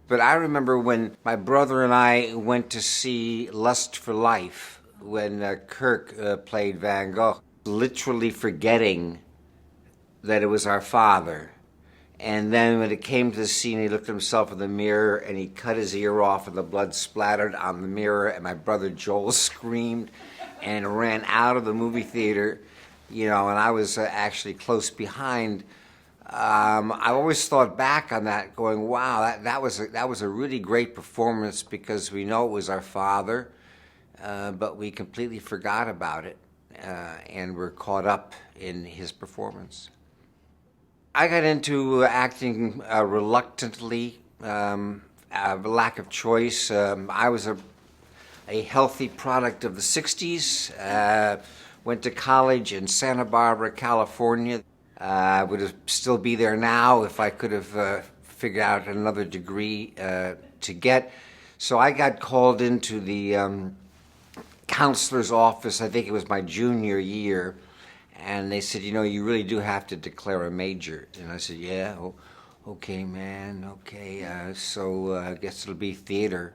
But I remember when my brother and I went to see Lust for Life, when Kirk played Van Gogh, literally forgetting that it was our father. And then when it came to the scene, he looked at himself in the mirror and he cut his ear off and the blood splattered on the mirror, and my brother Joel screamed and ran out of the movie theater, and I was actually close behind. I always thought back on that going, wow, that was a really great performance, because we know it was our father, but we completely forgot about it, and we're caught up in his performance. I got into acting reluctantly, a lack of choice. I was a healthy product of the 60s, went to college in Santa Barbara, California. I would have still be there now if I could have figured out another degree to get. So I got called into the counselor's office, I think it was my junior year, and they said, you really do have to declare a major. And I said, yeah, okay, man, okay. So I guess it'll be theater.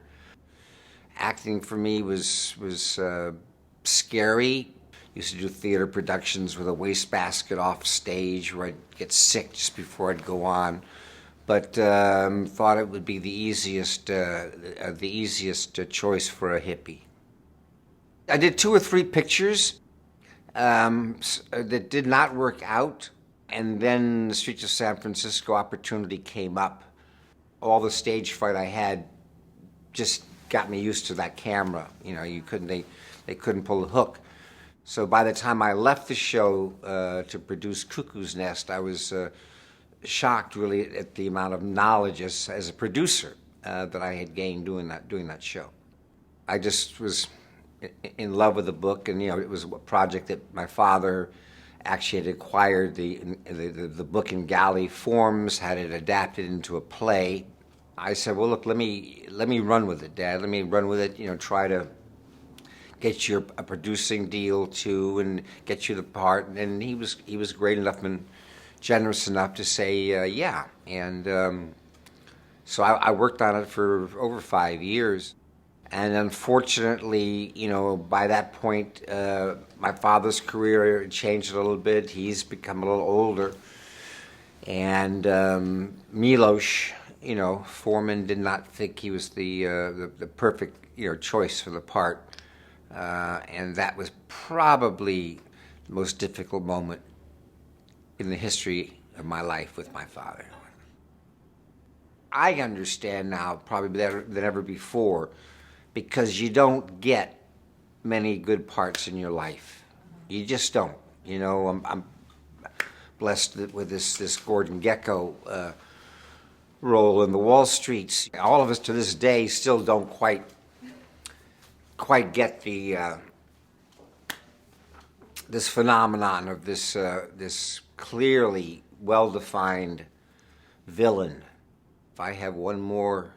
Acting for me was scary. Used to do theater productions with a wastebasket off stage where I'd get sick just before I'd go on, but thought it would be the easiest choice for a hippie. I did 2 or 3 pictures that did not work out, and then the Streets of San Francisco opportunity came up. All the stage fright I had just got me used to that camera. They couldn't pull the hook. So by the time I left the show to produce Cuckoo's Nest, I was shocked really at the amount of knowledge as a producer that I had gained doing that show. I just was in love with the book, and it was a project that my father actually had acquired the book in galley forms, had it adapted into a play. I said, well, look, let me run with it, Dad. Let me run with it. Try to get you a producing deal too, and get you the part. And he was great enough and generous enough to say yeah. And so I worked on it for over 5 years. And unfortunately, by that point, my father's career changed a little bit. He's become a little older, and Milos, Foreman did not think he was the perfect choice for the part. And that was probably the most difficult moment in the history of my life with my father. I understand now probably better than ever before, because you don't get many good parts in your life. You just don't. I'm blessed with this Gordon Gekko role in the Wall Streets. All of us to this day still don't quite get the this phenomenon of this clearly well-defined villain. If I have one more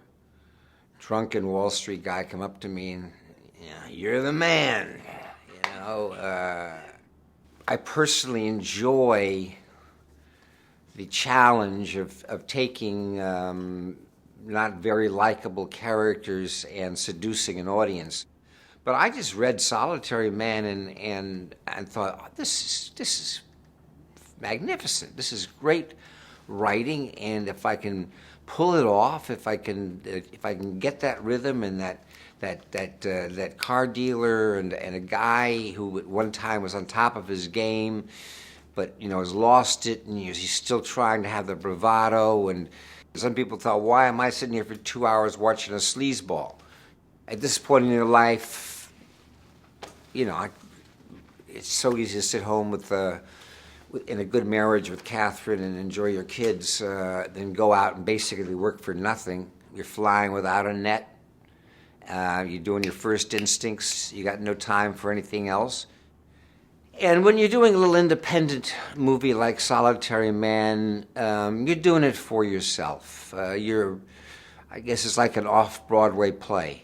drunken Wall Street guy come up to me and, you're the man, I personally enjoy the challenge of taking not very likable characters and seducing an audience. But I just read Solitary Man and thought, oh, this is magnificent. This is great writing, and if I can pull it off, if I can get that rhythm and that car dealer and a guy who at one time was on top of his game, but has lost it, and he's still trying to have the bravado. And some people thought, why am I sitting here for 2 hours watching a sleazeball? At this point in your life, it's so easy to sit home in a good marriage with Catherine and enjoy your kids, then go out and basically work for nothing. You're flying without a net. You're doing your first instincts. You got no time for anything else. And when you're doing a little independent movie like Solitary Man, you're doing it for yourself. I guess it's like an off-Broadway play.